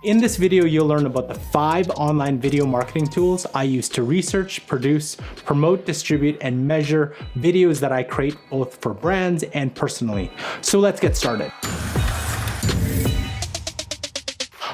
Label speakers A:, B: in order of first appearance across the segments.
A: In this video, you'll learn about the 5 online video marketing tools I use to research, produce, promote, distribute, and measure videos that I create both for brands and personally. So let's get started.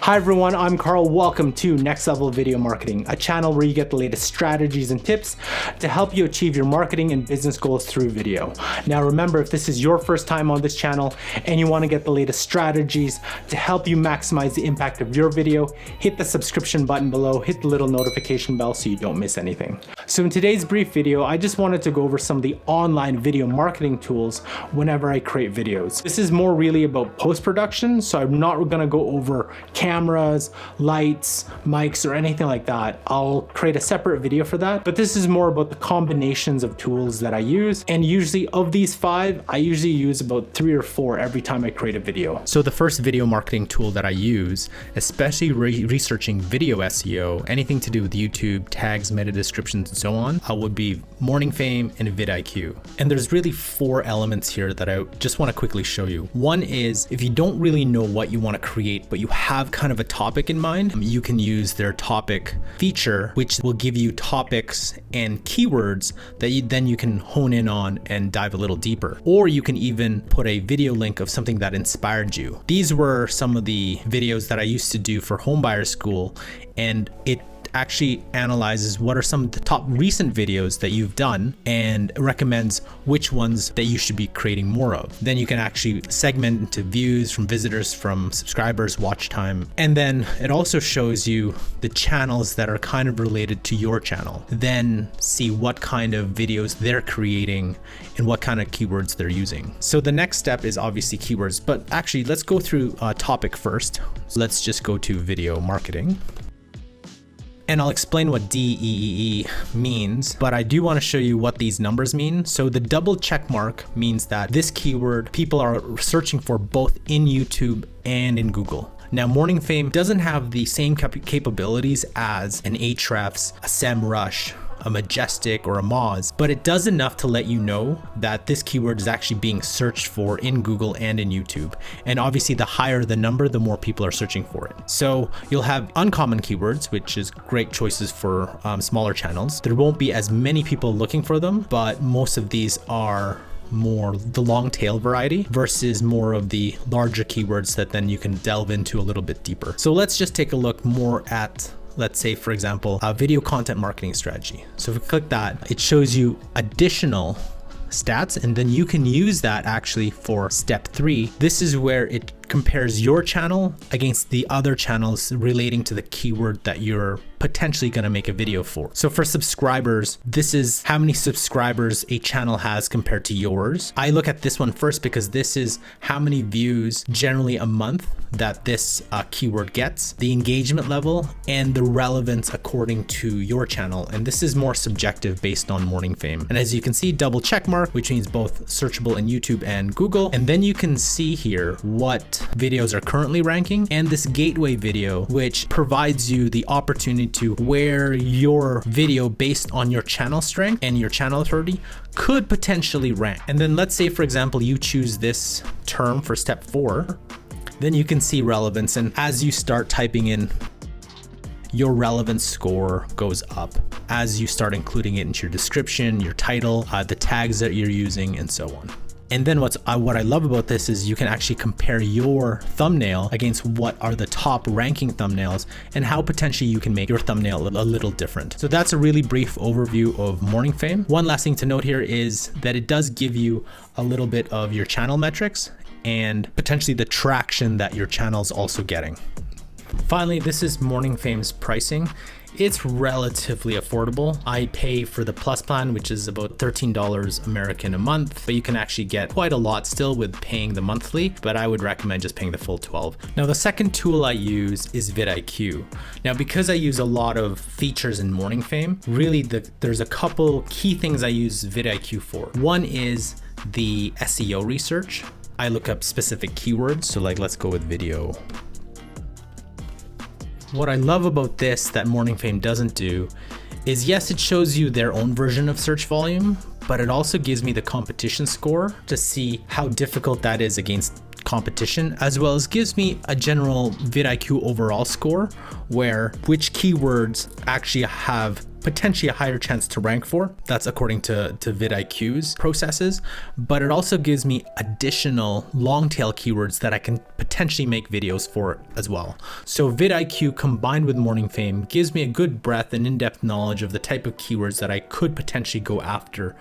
A: Hi everyone, I'm Carl. Welcome to Next Level Video Marketing, a channel where you get the latest strategies and tips to help you achieve your marketing and business goals through video. Now remember, if this is your first time on this channel and you want to get the latest strategies to help you maximize the impact of your video, hit the subscription button below, hit the little notification bell so you don't miss anything. So in today's brief video, I just wanted to go over some of the online video marketing tools whenever I create videos. This is more really about post-production, so I'm not going to go over cameras, lights, mics, or anything like that. I'll create a separate video for that, but this is more about the combinations of tools that I use. And usually of these 5, I usually use about 3 or 4 every time I create a video. So the first video marketing tool that I use, especially researching video SEO, anything to do with YouTube, tags, meta descriptions, and so on, would be Morning Fame and VidIQ. And there's really 4 elements here that I just want to quickly show you. One is if you don't really know what you want to create, but you have kind of a topic in mind, you can use their topic feature, which will give you topics and keywords that you can hone in on and dive a little deeper. Or you can even put a video link of something that inspired you. These were some of the videos that I used to do for Homebuyer School, and it actually analyzes what are some of the top recent videos that you've done and recommends which ones that you should be creating more of. Then you can actually segment into views from visitors, from subscribers, watch time. And then it also shows you the channels that are kind of related to your channel. Then see what kind of videos they're creating and what kind of keywords they're using. So the next step is obviously keywords, but actually let's go through a topic first. So let's just go to video marketing. And I'll explain what DEEE means, but I do want to show you what these numbers mean. So the double check mark means that this keyword people are searching for both in YouTube and in Google. Now, Morning Fame doesn't have the same capabilities as an Ahrefs, a SEMrush, a Majestic, or a Moz, but it does enough to let you know that this keyword is actually being searched for in Google and in YouTube. And obviously the higher the number, the more people are searching for it. So you'll have uncommon keywords, which is great choices for smaller channels. There won't be as many people looking for them, but most of these are more the long tail variety versus more of the larger keywords that then you can delve into a little bit deeper. So let's just take a look more at, let's say, for example, a video content marketing strategy. So if we click that, it shows you additional stats, and then you can use that actually for step 3. This is where it compares your channel against the other channels relating to the keyword that you're potentially going to make a video for. So for subscribers, this is how many subscribers a channel has compared to yours. I look at this one first because this is how many views generally a month that this keyword gets, the engagement level, and the relevance according to your channel. And this is more subjective based on Morning Fame. And as you can see, double check mark, which means both searchable in YouTube and Google. And then you can see here what videos are currently ranking, and this gateway video, which provides you the opportunity to where your video based on your channel strength and your channel authority could potentially rank. And then let's say, for example, you choose this term for step 4, then you can see relevance. And as you start typing in, your relevance score goes up as you start including it into your description, your title, the tags that you're using, and so on. And then what I love about this is you can actually compare your thumbnail against what are the top ranking thumbnails and how potentially you can make your thumbnail a little different. So that's a really brief overview of Morning Fame. One last thing to note here is that it does give you a little bit of your channel metrics and potentially the traction that your channel is also getting. Finally, this is Morning Fame's pricing. It's relatively affordable. I pay for the Plus plan, which is about $13 American a month, but you can actually get quite a lot still with paying the monthly, but I would recommend just paying the full 12. Now, the second tool I use is VidIQ. Now, because I use a lot of features in Morning Fame, really there's a couple key things I use VidIQ for. One is the SEO research. I look up specific keywords. So like, let's go with video. What I love about this that Morning Fame doesn't do is, yes, it shows you their own version of search volume, but it also gives me the competition score to see how difficult that is against competition, as well as gives me a general VidIQ overall score where which keywords actually have potentially a higher chance to rank for. That's according to VidIQ's processes, but it also gives me additional long tail keywords that I can potentially make videos for as well. So VidIQ combined with Morning Fame gives me a good breadth and in-depth knowledge of the type of keywords that I could potentially go after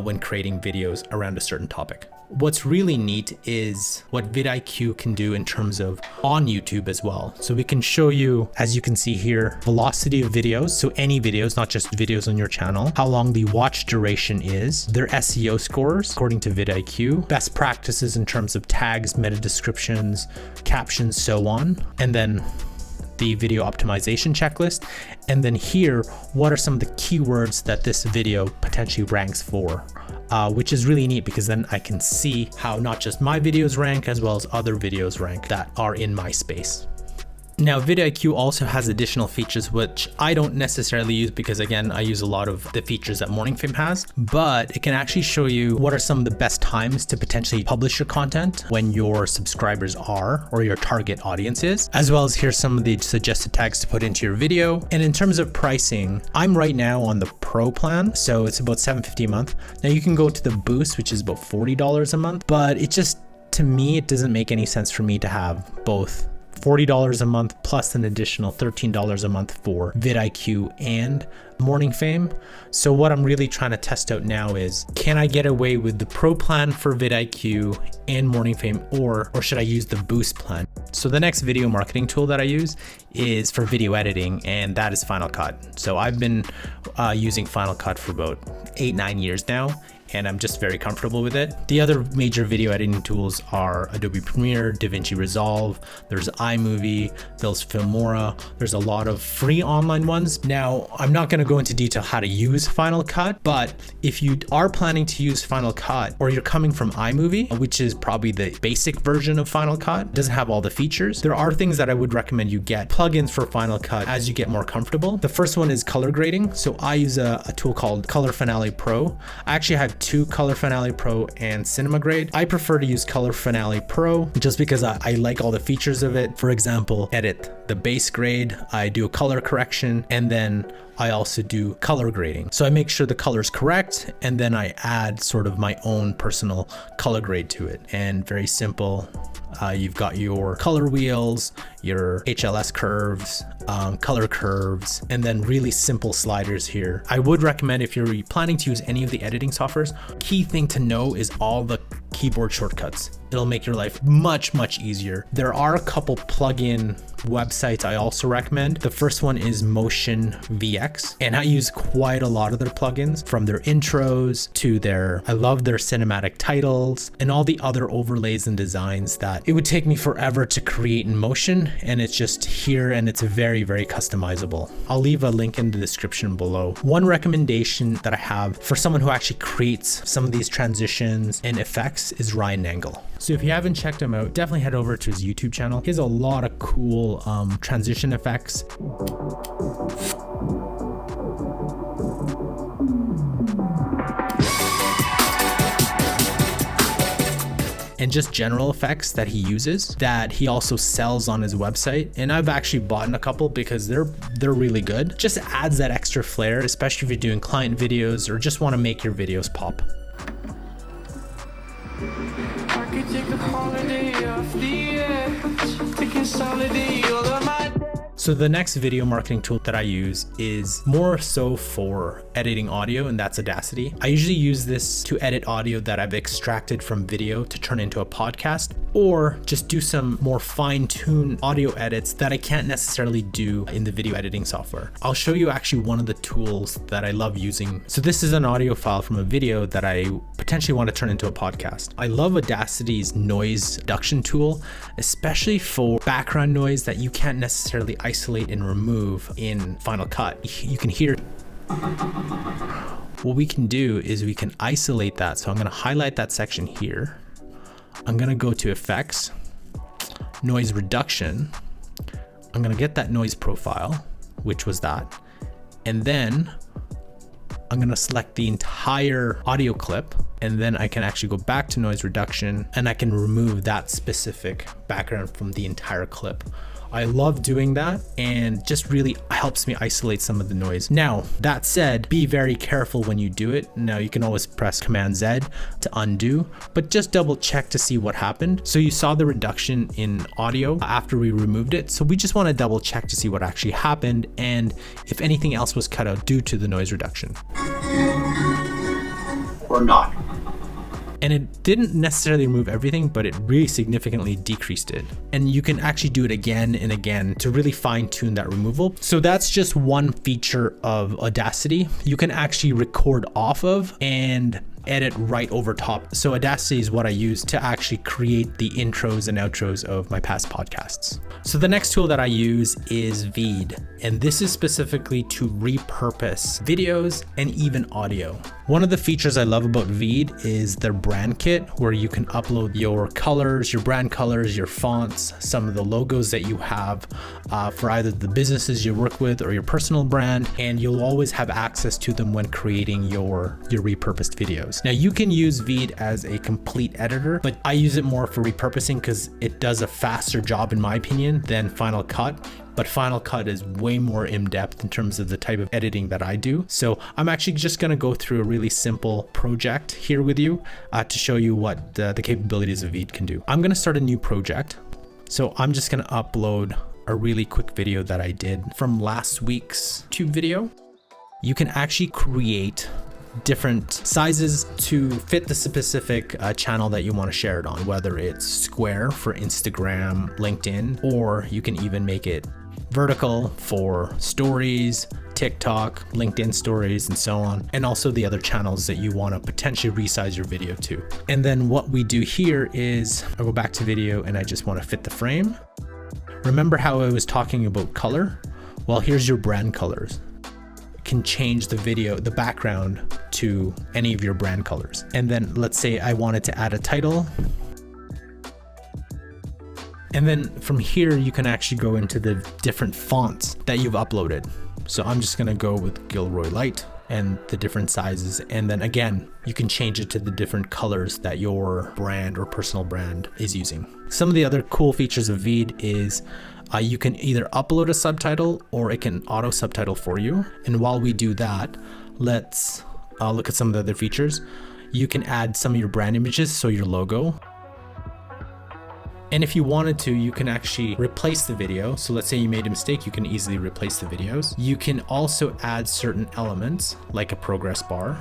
A: when creating videos around a certain topic. What's really neat is what VidIQ can do in terms of on YouTube as well. So we can show you, as you can see here, velocity of videos. So any videos, not just videos on your channel, how long the watch duration is, their SEO scores according to VidIQ, best practices in terms of tags, meta descriptions, captions, so on. And then the video optimization checklist. And then here, what are some of the keywords that this video potentially ranks for? Which is really neat because then I can see how not just my videos rank as well as other videos rank that are in my space. Now, VidIQ also has additional features which I don't necessarily use because, again, I use a lot of the features that Morning Fame has, but it can actually show you what are some of the best times to potentially publish your content when your subscribers are or your target audience is, as well as here's some of the suggested tags to put into your video. And in terms of pricing, I'm right now on the Pro plan, so it's about $7.50 a month. Now you can go to the Boost, which is about $40 a month, but it just, to me, it doesn't make any sense for me to have both $40 a month plus an additional $13 a month for VidIQ and Morning Fame. So what I'm really trying to test out now is, can I get away with the Pro plan for VidIQ and Morning Fame, or should I use the Boost plan? So the next video marketing tool that I use is for video editing, and that is Final Cut. So I've been using Final Cut for about 8-9 years now, and I'm just very comfortable with it. The other major video editing tools are Adobe Premiere, DaVinci Resolve, there's iMovie, there's Filmora, there's a lot of free online ones. Now, I'm not gonna go into detail how to use Final Cut, but if you are planning to use Final Cut, or you're coming from iMovie, which is probably the basic version of Final Cut, doesn't have all the features, there are things that I would recommend you get plugins for Final Cut as you get more comfortable. The first one is color grading. So I use a tool called Color Finale Pro. I actually have two, Color Finale Pro and Cinema Grade. I prefer to use Color Finale Pro just because I like all the features of it. For example, edit the base grade, I do a color correction, and then I also do color grading. So I make sure the color is correct, and then I add sort of my own personal color grade to it. And very simple. You've got your color wheels, your HLS curves, color curves, and then really simple sliders here. I would recommend, if you're planning to use any of the editing softwares, key thing to know is all the keyboard shortcuts. It'll make your life much, much easier. There are a couple plugin websites I also recommend. The first one is Motion VX, and I use quite a lot of their plugins, from their intros to I love their cinematic titles and all the other overlays and designs that it would take me forever to create in Motion, and it's just here, and it's very, very customizable. I'll leave a link in the description below. One recommendation that I have for someone who actually creates some of these transitions and effects is Ryan Nangle. So if you haven't checked him out, definitely head over to his YouTube channel. He has a lot of cool transition effects. And just general effects that he uses that he also sells on his website. And I've actually bought a couple because they're really good. Just adds that extra flair, especially if you're doing client videos or just want to make your videos pop. I could take a holiday off the edge to consolidate all of my. So the next video marketing tool that I use is more so for editing audio, and that's Audacity. I usually use this to edit audio that I've extracted from video to turn into a podcast, or just do some more fine-tuned audio edits that I can't necessarily do in the video editing software. I'll show you actually one of the tools that I love using. So this is an audio file from a video that I potentially want to turn into a podcast. I love Audacity's noise reduction tool, especially for background noise that you can't necessarily isolate and remove in Final Cut. You can hear. What we can do is we can isolate that. So I'm going to highlight that section here. I'm going to go to Effects, Noise Reduction. I'm going to get that noise profile, which was that. And then I'm gonna select the entire audio clip, and then I can actually go back to noise reduction and I can remove that specific background from the entire clip. I love doing that, and just really helps me isolate some of the noise. Now, that said, be very careful when you do it. Now, you can always press Command Z to undo, but just double check to see what happened. So you saw the reduction in audio after we removed it. So we just want to double check to see what actually happened and if anything else was cut out due to the noise reduction.
B: Or not.
A: And it didn't necessarily remove everything, but it really significantly decreased it. And you can actually do it again and again to really fine tune that removal. So that's just one feature of Audacity. You can actually record off of and edit right over top. So Audacity is what I use to actually create the intros and outros of my past podcasts. So the next tool that I use is Vid, and this is specifically to repurpose videos and even audio. One of the features I love about Vid is their brand kit, where you can upload your colors, your brand colors, your fonts, some of the logos that you have for either the businesses you work with or your personal brand, and you'll always have access to them when creating your repurposed videos. Now you can use Vid as a complete editor, but I use it more for repurposing because it does a faster job in my opinion than Final Cut. But Final Cut is way more in-depth in terms of the type of editing that I do. So I'm actually just gonna go through a really simple project here with you to show you what the capabilities of Vid can do. I'm gonna start a new project. So I'm just gonna upload a really quick video that I did from last week's YouTube video. You can actually create different sizes to fit the specific channel that you want to share it on, whether it's square for Instagram, LinkedIn, or you can even make it vertical for stories, TikTok, LinkedIn stories, and so on, and also the other channels that you want to potentially resize your video to. And then what we do here is I go back to video and I just want to fit the frame. Remember how I was talking about color? Well, here's your brand colors. Can change the video, the background to any of your brand colors. And then let's say I wanted to add a title. And then from here, you can actually go into the different fonts that you've uploaded. So I'm just gonna go with Gilroy Light and the different sizes. And then again, you can change it to the different colors that your brand or personal brand is using. Some of the other cool features of Vid is you can either upload a subtitle or it can auto subtitle for you. And while we do that, let's look at some of the other features. You can add some of your brand images, so your logo. And if you wanted to, you can actually replace the video. So let's say you made a mistake, you can easily replace the videos. You can also add certain elements like a progress bar.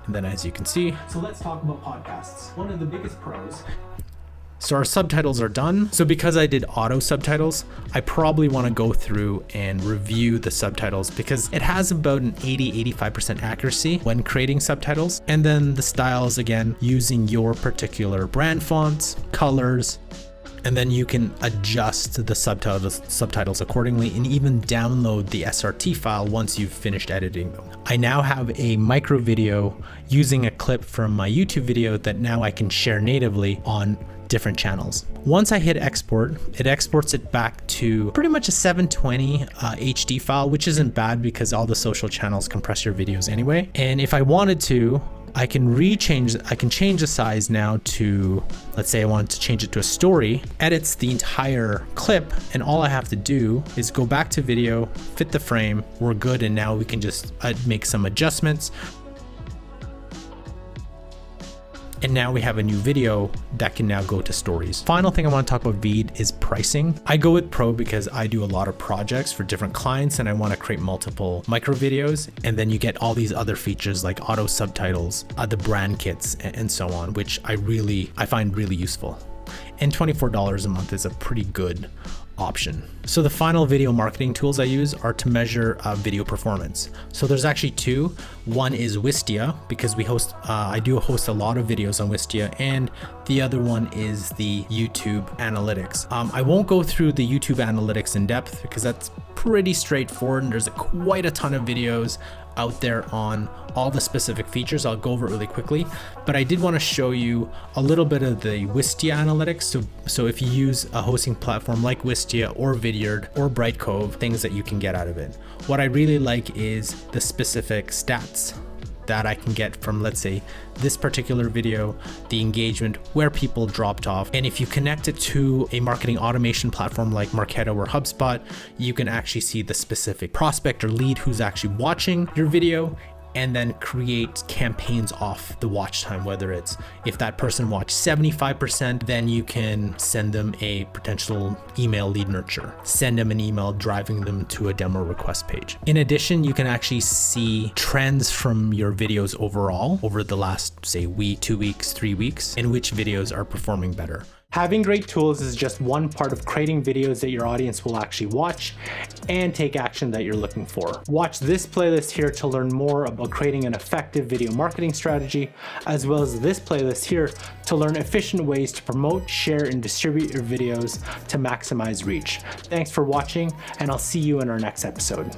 A: And then as you can see, so let's talk about podcasts. One of the biggest pros. So our subtitles are done. So because I did auto subtitles, I probably want to go through and review the subtitles because it has about an 80-85% accuracy when creating subtitles. And then the styles, again, using your particular brand fonts, colors, and then you can adjust the subtitles accordingly and even download the SRT file once you've finished editing them. I now have a micro video using a clip from my YouTube video that now I can share natively on different channels. Once I hit export, it exports it back to pretty much a 720 HD file, which isn't bad because all the social channels compress your videos anyway. And if I wanted to, I can change the size now to, let's say I wanted to change it to a story, edits the entire clip, and all I have to do is go back to video, fit the frame, we're good, and now we can just make some adjustments. And now we have a new video that can now go to stories. Final thing I want to talk about Vid is pricing. I go with Pro because I do a lot of projects for different clients and I want to create multiple micro videos. And then you get all these other features like auto subtitles, the brand kits, and so on, which I find really useful. And $24 a month is a pretty good option. So the final video marketing tools I use are to measure video performance. So there's actually two. One is Wistia, because I do host a lot of videos on Wistia, and the other one is the YouTube analytics. I won't go through the YouTube analytics in depth because that's pretty straightforward and there's quite a ton of videos
B: out there on all the specific features. I'll go over it really quickly, but I did want to show you a little bit of the Wistia analytics. So if you use a hosting platform like Wistia or Vidyard or Brightcove, things that you can get out of it. What I really like is the specific stats that I can get from, let's say, this particular video, the engagement, where people dropped off. And if you connect it to a marketing automation platform like Marketo or HubSpot, you can actually see the specific prospect or lead who's actually watching your video, and then create campaigns off the watch time. Whether it's, if that person watched 75%, then you can send them a potential email lead nurture, send them an email driving them to a demo request page. In addition, you can actually see trends from your videos overall over the last, say, week, 2 weeks, 3 weeks, and which videos are performing better.
A: Having great tools is just one part of creating videos that your audience will actually watch and take action that you're looking for. Watch this playlist here to learn more about creating an effective video marketing strategy, as well as this playlist here to learn efficient ways to promote, share, and distribute your videos to maximize reach. Thanks for watching, and I'll see you in our next episode.